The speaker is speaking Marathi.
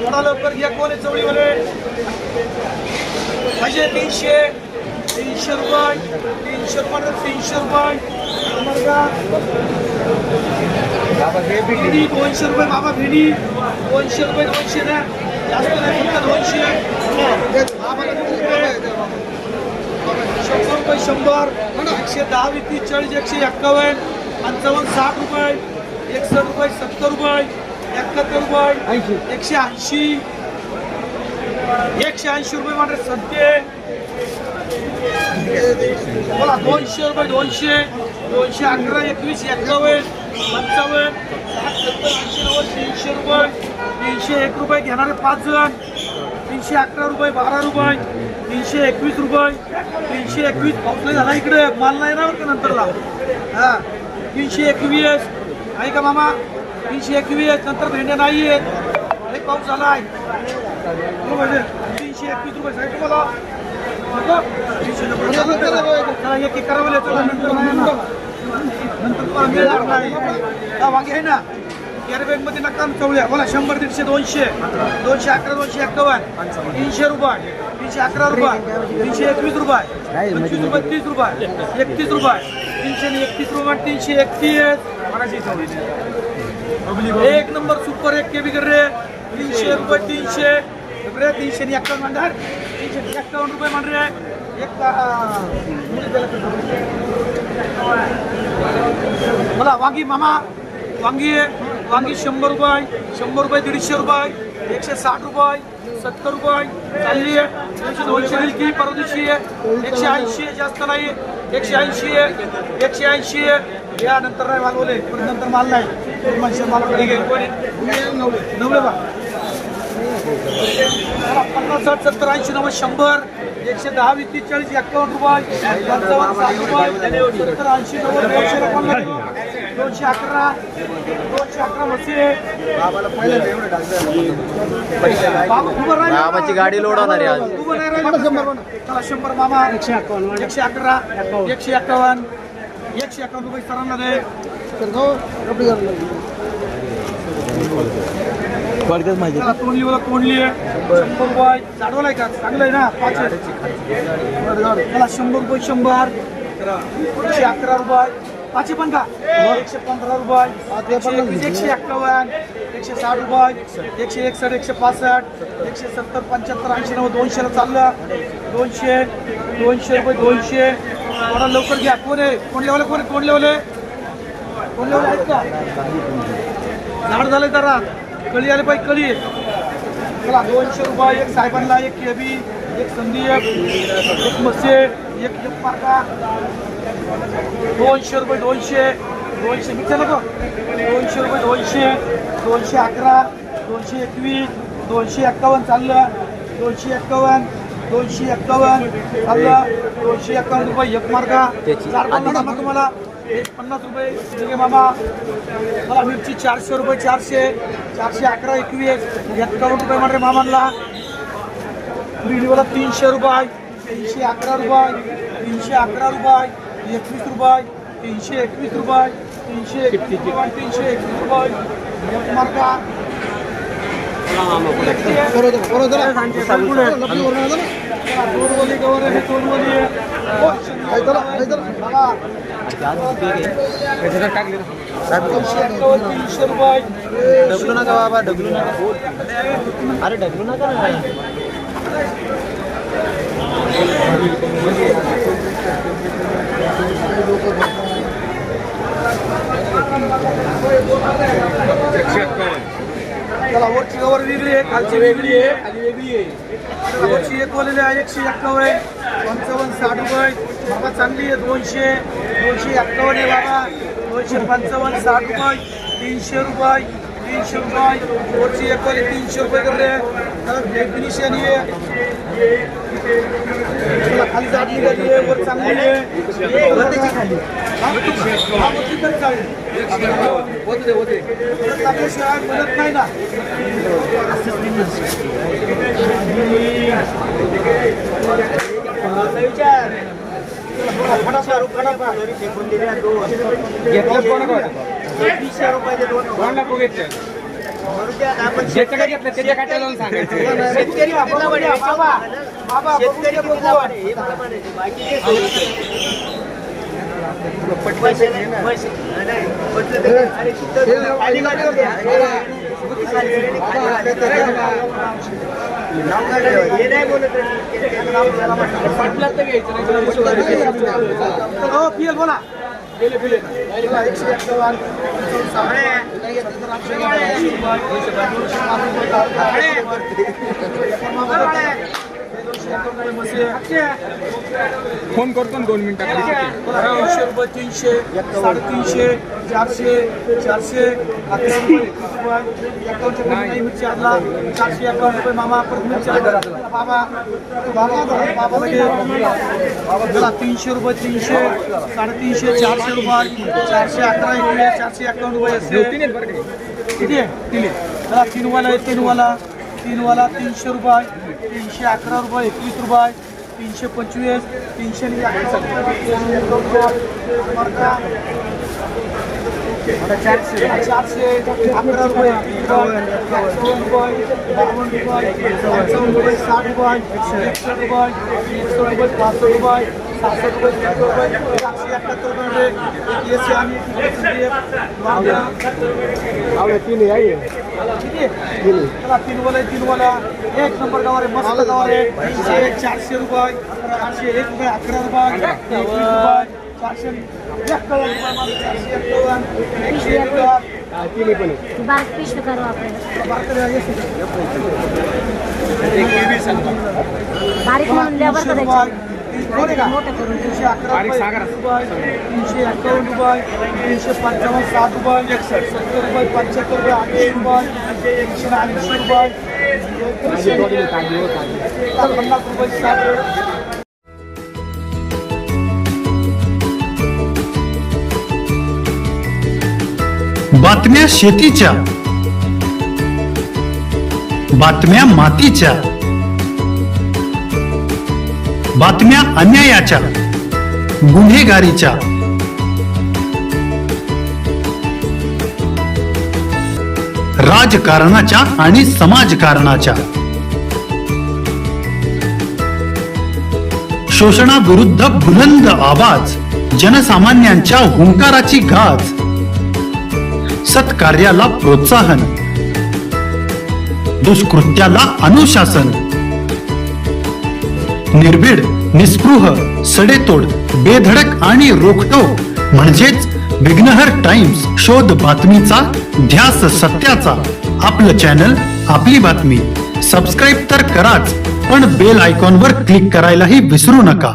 थोडा लवकर घ्या. कोण आहे चवळीवाले? 300 300 रुपये 300 रुपये 300 रुपये भेंडी 200 रुपये बाबा. भेंडी 200 रुपये 200 ना जास्त नाही फक्त 200. 100 रुपये 100 110 20 40 151 55 60 रुपये 61 रुपये 70 रुपये 71 रुपये 180 180 रुपये म्हणजे सध्या बोला. 200 रुपये 200 211 21 51 55 300 रुपये 301 रुपये घेणारे 5 जण. 311 रुपये 12 रुपये 321 रुपये 321 पाऊस नाही झाला इकडे. माल नाही ना बरं का नंतरला. हा 321 आहे का मामा? 321 नंतर भेंड्या नाही आहेत. एक पाऊस झाला आहे. 321 रुपये साहेब तुम्हाला एक एक करावं नंतर मिळणार नाही. वांगे आहे ना कॅरी बॅगमध्ये नका चवळ्या. बोला 100 150 200 211 251 300 रुपये 311 रुपये 321 रुपये 25 रुपये 30 रुपये 31 रुपये 331 रुपये 331 एक नंबर सुपर. एक के बिगर रे 300 रुपये 300 351 म्हणणार 351 रुपये म्हण रे. एक मला वांगी मामा वांगी 100 रुपये 100 रुपये 150 रुपये 160 रुपये 70 रुपये चालली आहे. 200 की परदेशी आहे. 180 जास्त नाही 180 180 या नंतर नाही मागवले पण नंतर माल नाही. मालाकडे नवले बा 50 60 70 80 90 100 110 20 30 40 51 रुपये 55 60 रुपये 70 80 90 211 मसे. बाबाची गाडी लोड होणार आहे आज. 100 मामा 111 151 रुपये सरांना दे. तोंडली बोला तोंडली 100 रुपये झाडवलाय का चांगलं आहे ना 5 त्याला 100 रुपये 100 111 रुपये 5 पण का 115 रुपये 151 160 रुपये 161 165 170 75 80 90 200 ला चाललं 200 रुपये 200 थोडा लवकर घ्या. कोण आहे कोण लेवले कोण लेवले आहेत का? झाड झाले जरा कळी आले पाहिजे कळी. चला 200 रुपये एक साहेबांना एक केबी एक संदीप एक मसे एक पाका 200 रुपये 200 मिक्स नको 200 रुपये 211 221 251 चाललं 251 चाललं 251 रुपये एक मार्गा. तुम्हाला 50 रुपये ठीक आहे मामा. मला मिरची 400 रुपये 411 21 51 रुपये म्हणजे मामांना. भिंडीवाला 300 रुपये 311 रुपये 311 रुपये 21 रुपये 321 रुपये 321 रुपये एक मार्गा. ढकलू नका बाबा ढकलू नका. अरे ढकलू नका ना. त्याला वरची कवर वेगळी आहे खालची वेगळी आहे खाली वेगळी आहे. वरची एक वालेली आहे 151 55 60 रुपये बाबा चांगली आहे 251 आहे बाबा 255 60 रुपये 300 रुपये वरची एक वाली 300 रुपये कर रहे. फिनिश आहे चला, खाली जात निघाली आहे, वर चांगली आहे. वरतीची खाली. हा, वरती तरी चालेल. परत आपल्याशिवाय मिळत नाही ना. बोला फोन करतो ना 2 मिनिटात. 200 रुपये 300 350 400 400 11 रुपये 51 नाही मिरची आणला 451 रुपये मामा परत मिरची आणला बाबा चला 300 रुपये 300 350 400 रुपये 411 451 रुपये असते किती आहे चला 3 वाला आहे 3 वाला 300 रुपये 311 रुपये 21 रुपये 325 300 400 11 रुपये 52 रुपये 55 रुपये 60 रुपये 61 रुपये 65 रुपये 67 रुपये 471 रुपये एसी आणि चला 3 वाला 1 नंबर गावार आहे मस्त गावार आहे 400 रुपये 401 रुपये 11 रुपये 21 रुपये 451 बाग पिशवी करू आपण बारीक म्हणून लेबर करायचं मोठं करून 351 रुपये 355 7 रुपये 70 रुपये 75 रुपये 80 रुपये 180 रुपये 50 रुपये 60 बातम्या शेतीच्या, बातम्या मातीच्या, बातम्या अन्यायाच्या, गुन्हेगारीच्या, राजकारणाच्या आणि समाजकारणाच्या, शोषणाविरुद्ध बुलंद आवाज, जनसामान्यांच्या हुंकाराची गाज, सत्कार्याला प्रोत्साहन, दुष्कृत्याला अनुशासन, निर्भीड, निस्पृह, सडेतोड, बेधडक आणि रोखटोक म्हणजेच विघ्नहर टाइम्स. शोध बातमीचा, ध्यास सत्याचा. आपलं चॅनल, आपली बातमी. सबस्क्राईब तर कराच, पण बेल आयकॉनवर क्लिक करायलाही विसरू नका.